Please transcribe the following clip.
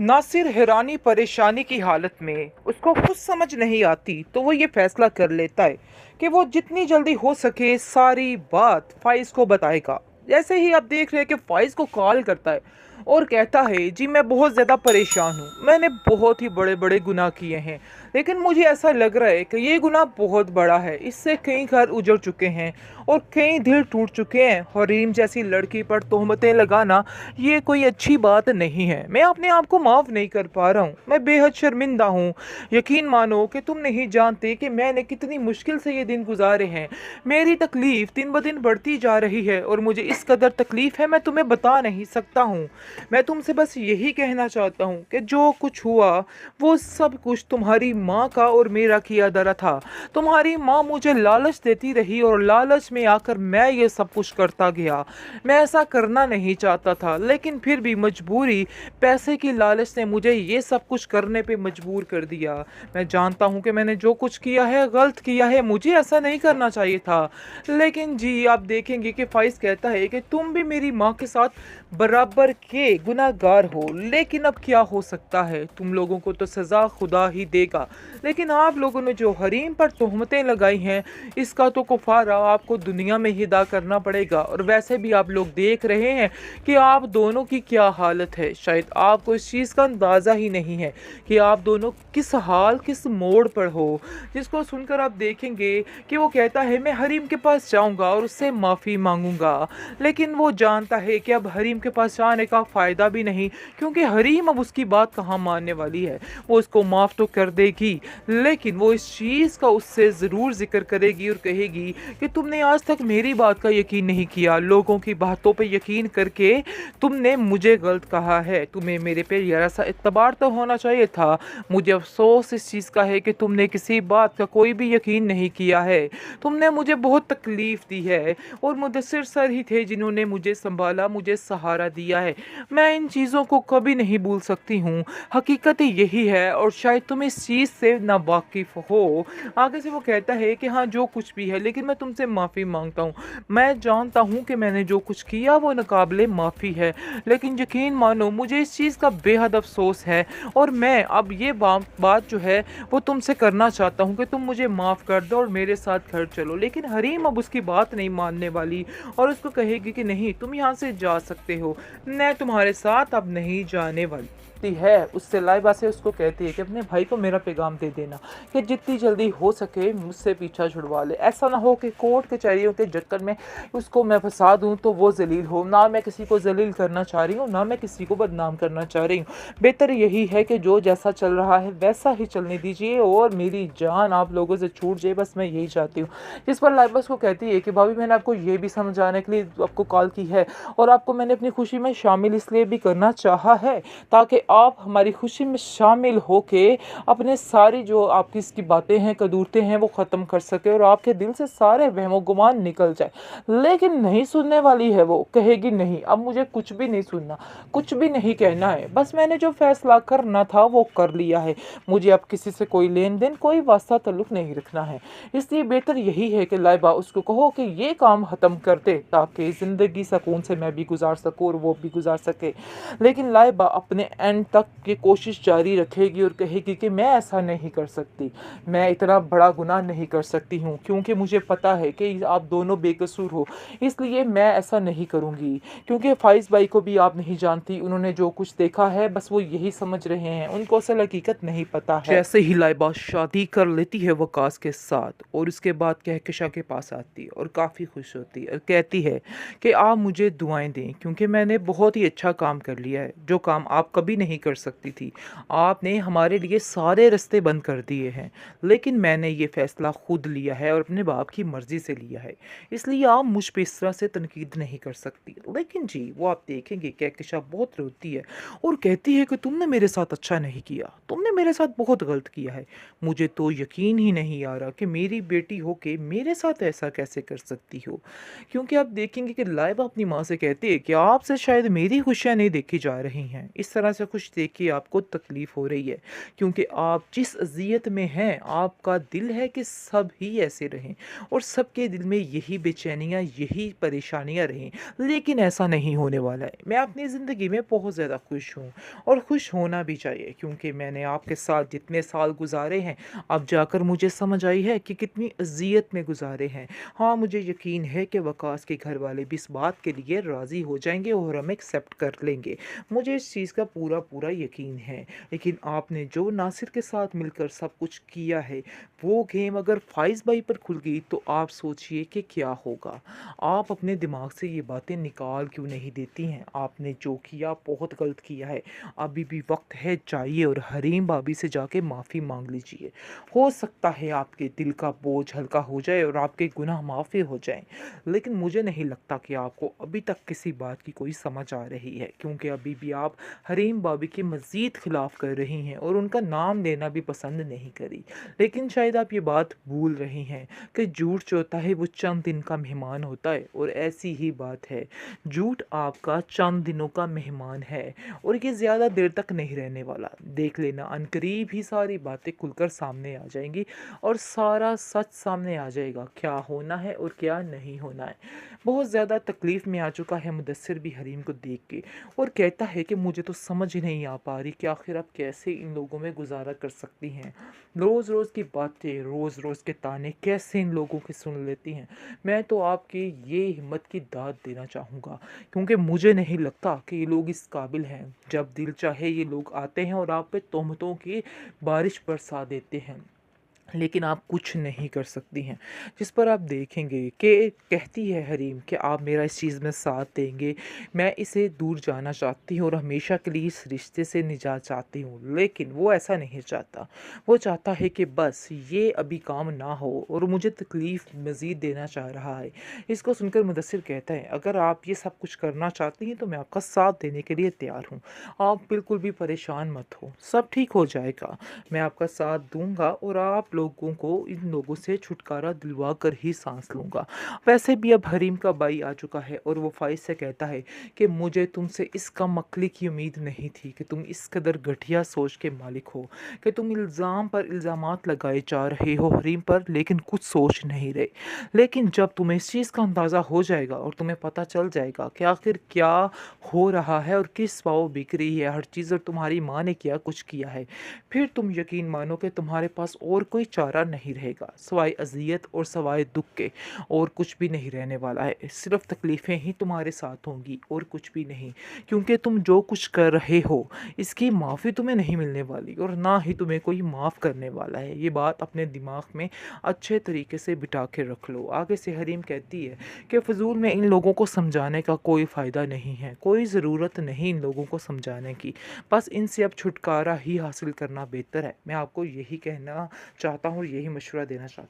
नासिर हैरानी परेशानी की हालत में उसको कुछ समझ नहीं आती तो वो ये फैसला कर लेता है कि वो जितनी जल्दी हो सके सारी बात फाइज को बताएगा। जैसे ही आप देख रहे हैं कि फाइज को कॉल करता है और कहता है जी मैं बहुत ज़्यादा परेशान हूँ, मैंने बहुत ही बड़े बड़े गुनाह किए हैं, लेकिन मुझे ऐसा लग रहा है कि ये गुनाह बहुत बड़ा है, इससे कई घर उजड़ चुके हैं और कई दिल टूट चुके हैं। हरीम जैसी लड़की पर तोहमतें लगाना ये कोई अच्छी बात नहीं है। मैं अपने आप को माफ़ नहीं कर पा रहा हूँ, मैं बेहद शर्मिंदा हूँ। यकीन मानो कि तुम नहीं जानते कि मैंने कितनी मुश्किल से ये दिन गुजारे हैं। मेरी तकलीफ़ दिन ब दिन बढ़ती जा रही है और मुझे इस कदर तकलीफ़ है मैं तुम्हें बता नहीं सकता हूँ। मैं तुमसे बस यही कहना चाहता हूँ कि जो कुछ हुआ वो सब कुछ तुम्हारी माँ का और मेरा किया धरा था। तुम्हारी माँ मुझे लालच देती रही और लालच में आकर मैं ये सब कुछ करता गया। मैं ऐसा करना नहीं चाहता था, लेकिन फिर भी मजबूरी, पैसे की लालच ने मुझे ये सब कुछ करने पे मजबूर कर दिया। मैं जानता हूँ कि मैंने जो कुछ किया है गलत किया है, मुझे ऐसा नहीं करना चाहिए था। लेकिन जी आप देखेंगे कि फाइज कहता है कि तुम भी मेरी माँ के साथ बराबर के गुनाहगार हो, लेकिन अब क्या हो सकता है, तुम लोगों को तो सज़ा खुदा ही देगा। लेकिन आप लोगों ने जो हरीम पर तोहमतें लगाई हैं इसका तो कफारा आपको दुनिया में ही अदा करना पड़ेगा। और वैसे भी आप लोग देख रहे हैं कि आप दोनों की क्या हालत है। शायद आपको इस चीज़ का अंदाज़ा ही नहीं है कि आप दोनों किस हाल किस मोड़ पर हो। जिसको सुनकर आप देखेंगे कि वो कहता है मैं हरीम के पास जाऊंगा और उससे माफ़ी मांगूंगा, लेकिन वो जानता है कि अब हरीम के पास जाने का फ़ायदा भी नहीं, क्योंकि हरीम अब उसकी बात कहाँ मानने वाली है। वो उसको माफ़ तो कर देगी, लेकिन वो इस चीज़ का उससे ज़रूर जिक्र करेगी और कहेगी कि तुमने आज तक मेरी बात का यकीन नहीं किया, लोगों की बातों पे यकीन करके तुमने मुझे गलत कहा है, तुम्हें मेरे पे ज़रा सा इत्तबार तो होना चाहिए था। मुझे अफसोस इस चीज़ का है कि तुमने किसी बात का कोई भी यकीन नहीं किया है। तुमने मुझे बहुत तकलीफ़ दी है और मुदस्सिर सर ही थे जिन्होंने मुझे संभाला, मुझे सहारा दिया है। मैं इन चीज़ों को कभी नहीं भूल सकती हूँ। हकीकत यही है और शायद तुम इस चीज़ से नावाकिफ़ हो। आगे से वो कहता है कि हाँ जो कुछ भी है, लेकिन मैं तुमसे माफ़ी मांगता हूँ। मैं जानता हूँ कि मैंने जो कुछ किया वो नाकाबिले माफ़ी है, लेकिन यकीन मानो मुझे इस चीज़ का बेहद अफसोस है और मैं अब ये बात जो है वो तुमसे करना चाहता हूँ कि तुम मुझे माफ़ कर दो और मेरे साथ घर चलो। लेकिन हरीम अब उसकी बात नहीं मानने वाली और उसको कहेगी कि नहीं तुम यहाँ से जा सकते हो, मैं तुम्हारे साथ अब नहीं जाने वाली है। उससे लाइबा से उसको कहती है कि अपने भाई को मेरा पैगाम दे देना कि जितनी जल्दी हो सके मुझसे पीछा छुड़वा ले। ऐसा ना हो कि कोर्ट कचहरियों के चक्कर में उसको मैं फंसा दूं तो वो जलील हो। ना मैं किसी को जलील करना चाह रही हूँ, ना मैं किसी को बदनाम करना चाह रही हूँ। बेहतर यही है कि जो जैसा चल रहा है वैसा ही चलने दीजिए और मेरी जान आप लोगों से छूट जाए, बस मैं यही चाहती हूँ। जिस पर लाइबा उसको कहती है कि भाभी मैंने आपको ये भी समझाने के लिए आपको कॉल की है और आपको मैंने अपनी खुशी में शामिल इसलिए भी करना चाहा है ताकि आप हमारी खुशी में शामिल होके अपने सारी जो आपकी इसकी बातें हैं कदूरते हैं वो ख़त्म कर सके और आपके दिल से सारे वहमो गुमान निकल जाए। लेकिन नहीं सुनने वाली है, वो कहेगी नहीं अब मुझे कुछ भी नहीं सुनना, कुछ भी नहीं कहना है, बस मैंने जो फैसला करना था वो कर लिया है, मुझे अब किसी से कोई लेन देन कोई वास्ता ताल्लुक नहीं रखना है। इसलिए बेहतर यही है कि लाइबा उसको कहो कि ये काम ख़त्म कर दे ताकि ज़िंदगी सुकून से मैं भी गुजार सकूँ और वो भी गुजार सके। लेकिन लाइबा अपने एंड तक की कोशिश जारी रखेगी और कहेगी कि मैं ऐसा नहीं कर सकती, मैं इतना बड़ा गुनाह नहीं कर सकती हूँ, क्योंकि मुझे पता है कि आप दोनों बेकसूर हो, इसलिए मैं ऐसा नहीं करूँगी। क्योंकि फाइज भाई को भी आप नहीं जानती, उन्होंने जो कुछ देखा है बस वो यही समझ रहे हैं, उनको असल हकीकत नहीं पता है। जैसे ही लाइबा शादी कर लेती है वकास के साथ और उसके बाद कहकशा के पास आती है और काफ़ी खुश होती है और कहती है कि आप मुझे दुआएं दें क्योंकि मैंने बहुत ही अच्छा काम कर लिया है, जो काम आप कभी नहीं कर सकती थी। आपने हमारे लिए सारे रास्ते बंद कर दिए हैं, लेकिन मैंने ये फ़ैसला खुद लिया है और अपने बाप की मर्ज़ी से लिया है, इसलिए आप मुझ पर इस तरह से तनकीद नहीं कर सकती। लेकिन जी वो आप देखेंगे कहकशा बहुत रोती है और कहती है कि तुमने मेरे साथ अच्छा नहीं किया, तुमने तूने मेरे साथ बहुत गलत किया है। मुझे तो यकीन ही नहीं आ रहा कि मेरी बेटी हो के मेरे साथ ऐसा कैसे कर सकती हो। क्योंकि आप देखेंगे कि लाइबा अपनी माँ से कहती है कि आपसे शायद मेरी खुशियाँ नहीं देखी जा रही हैं। इस तरह से खुश देख के आपको तकलीफ़ हो रही है, क्योंकि आप जिस अज़ियत में हैं, आपका दिल है कि सब ही ऐसे रहें और सबके दिल में यही बेचैनियाँ, यही परेशानियाँ रहें। लेकिन ऐसा नहीं होने वाला है। मैं अपनी ज़िंदगी में बहुत ज़्यादा खुश हूँ और खुश होना भी चाहिए, क्योंकि मैंने आपके साथ जितने साल गुज़ारे हैं, अब जाकर मुझे समझ आई है कि कितनी अज़ियत में गुज़ारे हैं। हाँ, मुझे यकीन है कि वकास के घर वाले भी इस बात के लिए राज़ी हो जाएँगे और हमें एक्सेप्ट कर लेंगे। मुझे इस चीज़ का पूरा यकीन है। लेकिन आपने जो नासिर के साथ मिलकर सब कुछ किया है, वो गेम अगर फ़ाइज़ भाई पर खुल गई तो आप सोचिए कि क्या होगा। आप अपने दिमाग से ये बातें निकाल क्यों नहीं देती हैं? आपने जो किया बहुत गलत किया है। अभी भी वक्त है, जाइए और हरीम भाभी से जाके माफ़ी मांग लीजिए। हो सकता है आपके दिल का बोझ हल्का हो जाए और आपके गुनाह माफ़ी हो जाएं। लेकिन मुझे नहीं लगता कि आपको अभी तक किसी बात की कोई समझ आ रही है, क्योंकि अभी भी आप हरीम भाभी के मज़ीद खिलाफ कर रही हैं और उनका नाम लेना भी पसंद नहीं करी। लेकिन शायद आप ये बात भूल रही हैं कि झूठ जो होता है वो चंद दिन का मेहमान होता है, और ऐसी ही बात है। झूठ आपका चंद दिनों का मेहमान है और ये ज़्यादा देर तक नहीं रहने वाला। देख लेना, अनकरीब ही सारी बातें खुलकर सामने आ जाएंगी और सारा सच सामने आ जाएगा, क्या होना है और क्या नहीं होना है। बहुत ज़्यादा तकलीफ़ में आ चुका है मुदस्सिर भी हरीम को देख के, और कहता है कि मुझे तो समझ ही नहीं आ पा रही कि आखिर आप कैसे इन लोगों में गुजारा कर सकती हैं। रोज़ रोज़ की बातें, रोज़ रोज़ के ताने कैसे इन लोगों की सुन लेती हैं। मैं तो आपकी ये हिम्मत की दाद देना चाहूँगा, क्योंकि मुझे नहीं लगता कि ये लोग इस काबिल हैं। जब दिल चाहे ये लोग आते हैं और आप पे तोहमतों की बारिश बरसा देते हैं, लेकिन आप कुछ नहीं कर सकती हैं। जिस पर आप देखेंगे कि कहती है हरीम कि आप मेरा इस चीज़ में साथ देंगे, मैं इसे दूर जाना चाहती हूँ और हमेशा के लिए इस रिश्ते से निजात चाहती हूँ। लेकिन वो ऐसा नहीं चाहता। वो चाहता है कि बस ये अभी काम ना हो और मुझे तकलीफ़ मज़ीद देना चाह रहा है। इसको सुनकर मुदस्सिर कहता है, अगर आप ये सब कुछ करना चाहती हैं तो मैं आपका साथ देने के लिए तैयार हूँ। आप बिल्कुल भी परेशान मत हो, सब ठीक हो जाएगा। मैं आपका साथ दूँगा और आप लोगों को इन लोगों से छुटकारा दिलवा कर ही सांस लूँगा। वैसे भी अब हरीम का भाई आ चुका है और वो फ़ाइज़ से कहता है कि मुझे तुमसे इस कम अक्ली की उम्मीद नहीं थी कि तुम इस कदर घटिया सोच के मालिक हो, कि तुम इल्ज़ाम पर इल्ज़ामात लगाए जा रहे हो हरीम पर, लेकिन कुछ सोच नहीं रहे। लेकिन जब तुम्हें इस चीज़ का अंदाज़ा हो जाएगा और तुम्हें पता चल जाएगा कि आखिर क्या हो रहा है और किस पाँव बिक रही है हर चीज़ और तुम्हारी माँ ने क्या कुछ किया है, फिर तुम यकीन मानो कि तुम्हारे पास और कोई चारा नहीं रहेगा सिवाय अजियत और सिवाय दुख के। और कुछ भी नहीं रहने वाला है, सिर्फ तकलीफ़ें ही तुम्हारे साथ होंगी और कुछ भी नहीं। क्योंकि तुम जो कुछ कर रहे हो इसकी माफ़ी तुम्हें नहीं मिलने वाली और ना ही तुम्हें कोई माफ़ करने वाला है। ये बात अपने दिमाग में अच्छे तरीके से बिठा के रख लो। आगे से हरीम कहती है कि फ़जूल में इन लोगों को समझाने का कोई फ़ायदा नहीं है, कोई ज़रूरत नहीं इन लोगों को समझाने की। बस इनसे अब छुटकारा ही हासिल करना बेहतर है। मैं आपको यही कहना चाहता हूँ, यही मशवरा देना चाहता हूँ।